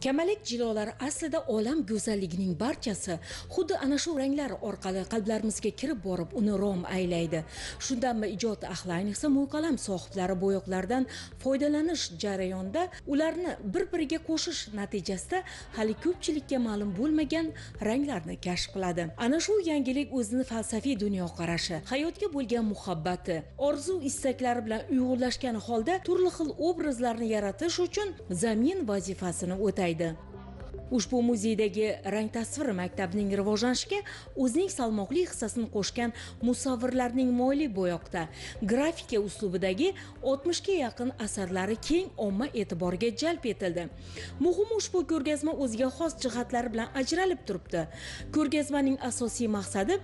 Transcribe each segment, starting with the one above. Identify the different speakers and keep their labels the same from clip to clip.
Speaker 1: Kamalak jilolar aslida olam go'zalligining barchasi xuddi ana shu ranglar orqali qalblarimizga kirib borib uni rom aylaydi. Shundanmi ijod ahli, ayniqsa mo'yqalam sohiblari bo'yoqlardan foydalanish jarayonida ularni bir-biriga qo'shish natijasida hali ko'pchilikka ma'lum bo'lmagan ranglarni kashf qiladi. Ana shu yangilik o'zini falsafiy dunyoqarashi, hayotga bo'lgan muhabbati, orzu-istaklari bilan uyg'unlashgan holda turli xil obrazlarni yaratish uchun zamin vazifasini o'taydi. Ushbu muzeydagi rang tasvir maktabining rivojlanishiga o'zining salmoqli hissasini qo'shgan musavvirlarning mo'yli bo'yoqda grafika uslubidagi 60 ga yaqin asarlari keng omma e'tiboriga jalb etildi. Muhimi, ushbu ko'rgazma o'ziga xos jihatlari bilan ajralib turibdi. Ko'rgazmaning asosiy maqsadi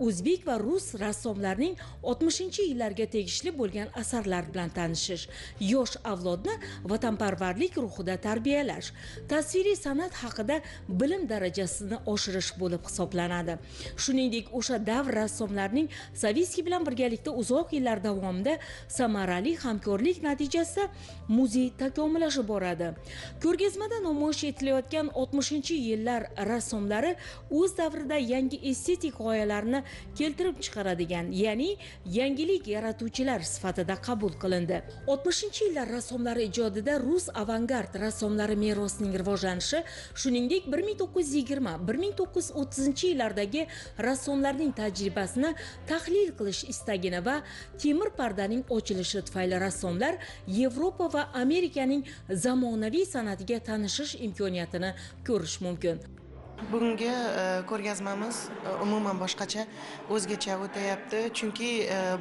Speaker 1: o'zbek va rus rassomlarining 60-yillarga tegishli bo'lgan asarlar bilan tanishish, yosh avlodni vatanparvarlik ruhida tarbiyalash, tasviriy san'at haqida bilim darajasini oshirish bo'lib hisoblanadi. Shuningdek, o'sha davr rassomlarining Savitskiy bilan birgalikda uzoq yillar davomida samarali hamkorlik natijasida muzey takomillashib boradi. Ko'rgazmada namoyish etilayotgan 60-yillar rassomlari o'z davrida yangi estetik g'oyalarni keltirib chiqaradigan, ya'ni yangilik yaratuvchilar sifatida qabul qilindi. 60-yillar rassomlari ijodida rus avangard rassomlari merosining rivojlanishi, shuningdek 1920-1930-yillardagi rassomlarning tajribasini tahlil qilish istagini va temir pardaning ochilishi tufayli rassomlar Yevropa va Amerikaning zamonaviy san'atiga tanishish imkoniyatini ko'rish mumkin.
Speaker 2: Bugungi ko'rgazmamiz umuman boshqacha, o'zgacha o'tayapti, chunki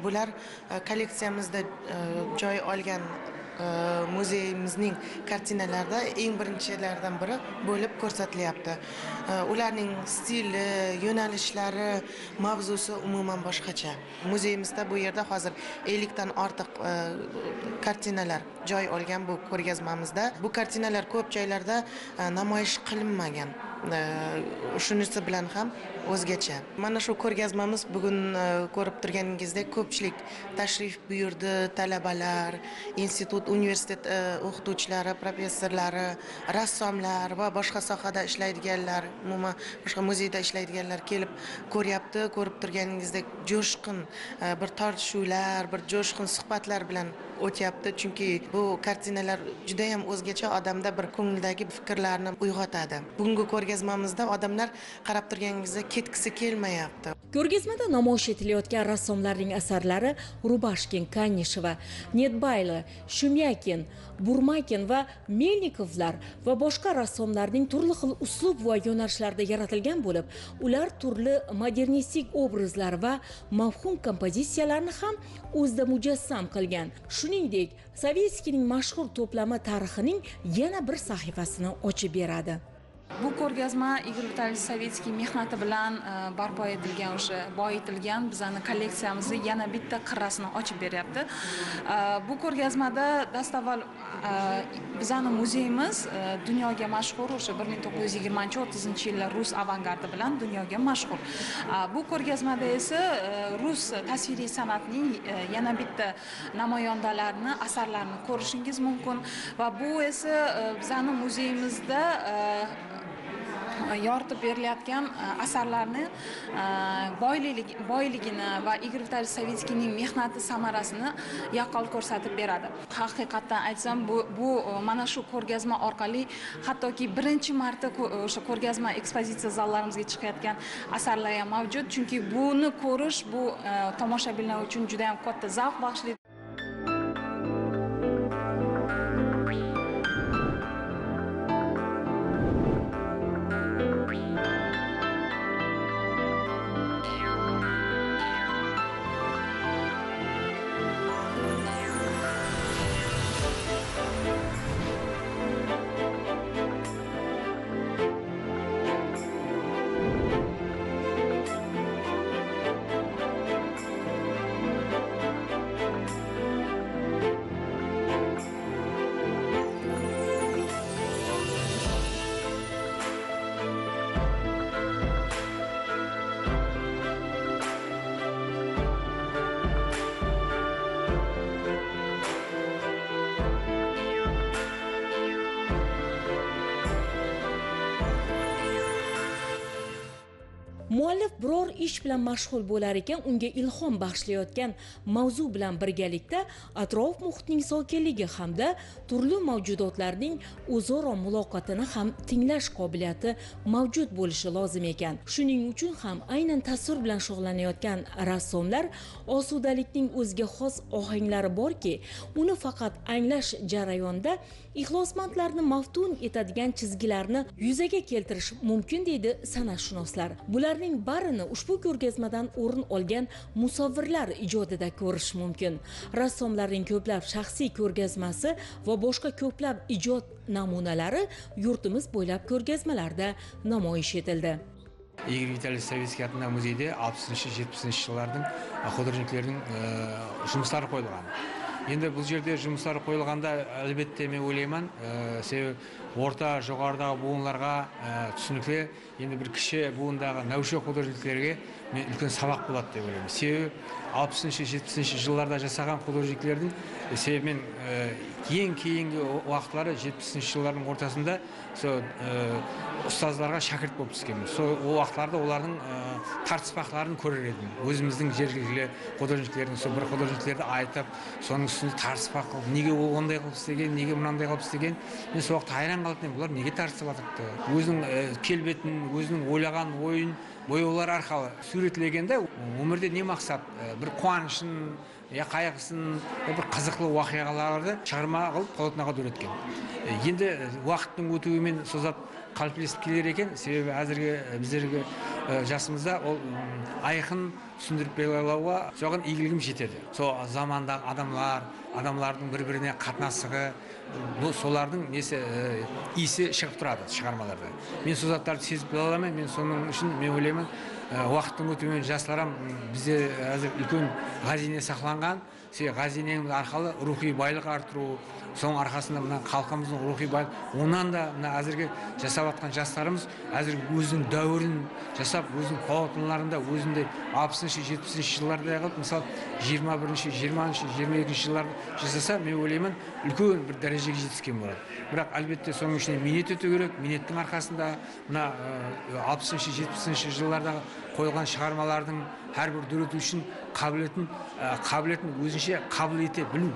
Speaker 2: bular kolleksiyamizda joy olgan muzeyimizning kartinalarida eng birinchilardan biri bo'lib ko'rsatilyapti. Ularning stili, yo'nalishlari, mavzusi umuman boshqacha. Muzeyimizda bu yerda hozir 50 dan ortiq kartinalar joy olgan bu ko'rgazmamizda. Bu kartinalar ko'p joylarda namoyish qilinmagan. Shunisi bilan ham o'zgacha. Mana shu ko'rgazmamiz bugun ko'rib turganingizdek ko'pchilik tashrif buyurdi, talabalar, institut, universitet o'qituvchilari, professorlari, rassomlar va boshqa sohada ishlaydiganlar, umuman boshqa muzeyda ishlaydiganlar kelib ko'ryapti. Ko'rib turganingizdek jo'shqin bir tortishuvlar, bir jo'shqin suhbatlar bilan o'tyapti, chunki bu kartinalar juda ham o'zgacha, odamda bir ko'ngildagi fikrlarni uyg'otadi. Bugungi ko'rgazmamizda odamlar qarab turganingizda ketgisi kelmayapti.
Speaker 1: Ko'rgazmada namoyish etilayotgan rassomlarning asarlari Rubashkin, Kanisheva, Netbayli, Shumyakin, Burmakin va Melnikovlar va boshqa rassomlarning turli xil uslub va yo'nalishlarda yaratilgan bo'lib, ular turli modernistik obrazlar va mavhum kompozitsiyalarni ham o'zida mujassam qilgan. Shuningdek, Savitskiyning mashhur to'plama tarixining yana bir sahifasini ochib beradi.
Speaker 3: Bu ko'rgazma Igor Vitalyevich Savitskiy mehnati bilan barpo etilgan, o'sha boyitilgan bizning kolleksiyamizni yana bitta qirrasini ochib beryapti. Bu ko'rgazmada dastavval bizning muzeyimiz dunyoga mashhur, o'sha 1920-30-yillar rus avangardi bilan dunyoga mashhur. Bu ko'rgazmada esa rus tasviriy san'atining yana bitta namoyandalarini, asarlarini ko'rishingiz mumkin va bu esa bizning muzeyimizda yoritib berilayotgan asarlarni boyligini va Igor Vitalyevich Savitskiyning mehnati samarasini yaqqol ko'rsatib beradi. Haqiqatdan aytsam, bu mana shu ko'rgazma orqali hattoki birinchi marta o'sha ko'rgazma ekspozitsiya zallarimizga chiqayotgan asarlar ham mavjud, chunki buni ko'rish bu tomoshabinlar uchun juda ham katta zavq bag'ishlaydi.
Speaker 1: Muallif biror ish bilan mashg'ul bo'lar ekan, unga ilhom bag'ishlayotgan mavzu bilan birgalikda atrof muhitning sokinligi hamda turli mavjudotlarning o'zaro muloqotini ham tinglash qobiliyati mavjud bo'lishi lozim ekan. Shuning uchun ham aynan tasvir bilan shug'ullanayotgan rassomlar osudalikning o'ziga xos ohanglari borki, uni faqat anglash jarayonida ixlosmandlarni maftun etadigan chizgilarni yuzaga keltirish mumkin deydi san'atshunoslar. Bularning barini ushbu ko'rgazmadan o'rin olgan musavvirlar ijodida ko'rish mumkin. Rassomlarning ko'plab shaxsiy ko'rgazmasi va boshqa ko'plab ijod namunalari yurtimiz bo'ylab ko'rgazmalarda namoyish etildi.
Speaker 4: Игорь Витальевич Савицкий атындағы музейде 60-70 жылдардың художниклердің жұмыстары қойылған. Енді бұл жерде жұмыстары қойылғанда әлбетте мен ойлаймын, себебі орта жоғарыдағы буынларға түсінікті, енді бір кіші буындағы нәуше художниклерге мен үлкен сабақ болады деп ойлаймын. Себебі 60-70 жылдарда жасаған художниклердің себебімен ең кейінгі уақытлары 70 жылдардың ортасында ұстаздарға шәкірт болып түскенмін. Сол уақытларда олардың тартыспақтарын көрер едім. Өзіміздің жергілікті художниклердің сол бір художниклерді айтып, соның үстінде тартыспақ қылып, неге ол ондай қылып істеген, неге мынандай қылып істеген. Мен сол уақытта хайран қалдым, бұлар неге тартысып жатырды? Өзінің келбетін, өзінің ойлаған ойын бояулар арқылы суретлегенде өмірде не мақсат? Бір қуанышын, қайғысын, бір қызықты уақиғаларды шығарма қылып полотноға дөреткен. Енді уақыттың өтуімен созап қалыптасып келер екен, себебі әзірге біздерге жасымызда ол айқын түсіндіріп беруге соған игілігім жетеді. Сол замандағы адамлардың бір-біріне қатынастығы, солардың иісі шығып тұрады шығармаларда. Мен сол заттарды сезіп біле аламын, мен соның үшін мен ойлаймын, уақыттың өтуімен жастарым бізде әзір үлкен ғазине сақланған, ғазинеміз арқылы рухи байлық арттыру, соның арқасында мына халқымыздың рухи байлық, онан да мына әзірге жасап жатқан жастарымыз әзір өзінің дәуірін жасап, өзінің полотноларында өзінде 60-70 жылдарда қылып, мысалы 21-ші, 20-ші, 22-ші жылдарды жасаса, мен ойлаймын, үлкен бір дәрежеге жетіскен болады. Бірақ әлбетте соның ішіне минет өту керек, минеттің арқасында мына 60-ші, 70-ші жылдардағы қойылған шығармалардың әрбір дөреті үшін қабілетін өзінше қабыл ете білу.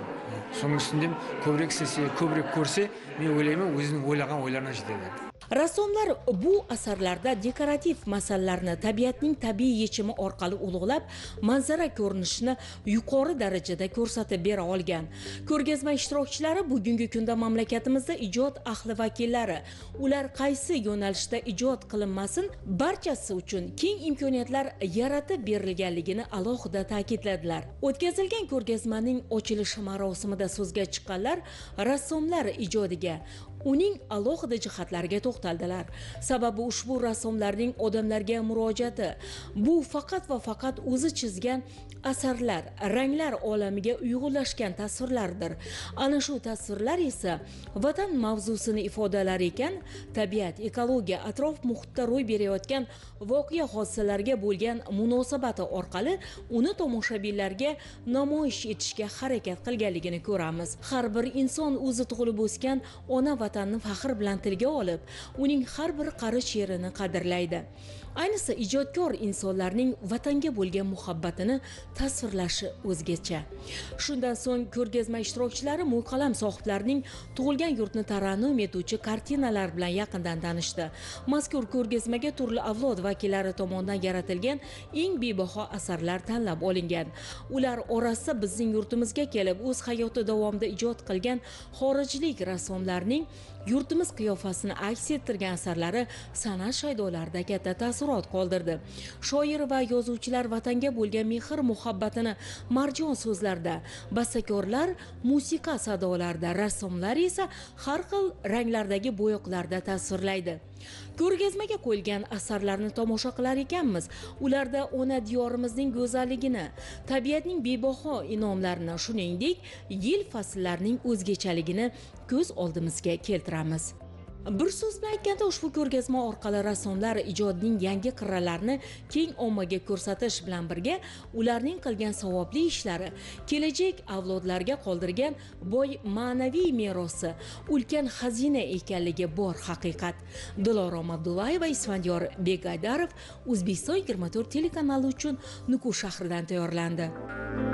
Speaker 4: Соның үстінде көбірек істесе, көбірек көрсе, мен ойлаймын, өзінің ойлаған ойларына жетеді.
Speaker 1: Rassomlar bu asarlarda dekorativ masalalarni tabiatning tabiiy yechimi orqali ulug'lab, manzara ko'rinishini yuqori darajada ko'rsatib bera olgan. Ko'rgazma ishtirokchilari bugungi kunda mamlakatimizda ijod ahli vakillari, ular qaysi yo'nalishda ijod qilinmasin, barchasi uchun keng imkoniyatlar yaratib berilganligini alohida ta'kidladilar. O'tkazilgan ko'rgazmaning ochilish marosimida so'zga chiqqanlar rassomlar ijodiga, uning alohida jihatlariga to'xtaldilar. Sababi ushbu rassomlarning odamlarga murojaati bu faqat va faqat o'zi chizgan asarlar, ranglar olamiga uyg'unlashgan tasvirlardir. Ana shu tasvirlar esa vatan mavzusini ifodalar ekan, tabiat, ekologiya, atrof muhitda ro'y berayotgan voqea hodisalarga bo'lgan munosabati orqali uni tomoshabinlarga namoyish etishga harakat qilganligini ko'ramiz. Har bir inson o'zi tug'ilib o'sgan ona vatanni faxr bilan tilga olib, uning har bir qarich yerini qadrlaydi. Ayniqsa ijodkor insonlarning vatanga bo'lgan muhabbatini tasvirlashi o'zgacha. Shundan so'ng ko'rgazma ishtirokchilari Mo'yqalam sohiblarining tug'ilgan yurtni tarannum etuvchi kartinalar bilan yaqindan tanishdi. Mazkur ko'rgazmaga turli avlod vakillari tomonidan yaratilgan eng bebaho asarlar tanlab olingan. Ular orasida bizning yurtimizga kelib o'z hayoti davomida ijod qilgan xorijlik rassomlarning yurtimiz qiyofasini aks ettirgan asarlari san'at shaydolarida katta taassurot qoldirdi. Shoir va yozuvchilar vatanga bo'lgan mehr muhabbatini marjon so'zlarda, bastakorlar musiqa sadolarida, rassomlar esa har xil ranglardagi bo'yoqlarda tasvirlaydi. Ko'rgazmaga qo'yilgan asarlarni tomosha qilar ekanmiz, ularda ona diyorimizning go'zalligini, tabiatning bebaho inomlarini, shuningdek, yil fasllarning o'zgachaligini ko'z oldimizga keltiramiz. Bir so'z bilan aytganda ushbu ko'rgazma orqali rassomlar ijodining yangi qirralarini keng ommaga ko'rsatish bilan birga ularning qilgan savobli ishlari kelajak avlodlarga qoldirgan boy ma'naviy merosi ulkan xazina ekanligi bor haqiqat. Dilorom Abdullayeva, Isfandiyor Begaydarov, O'zbekiston 24 telekanali uchun Nukus shahridan tayyorlandi.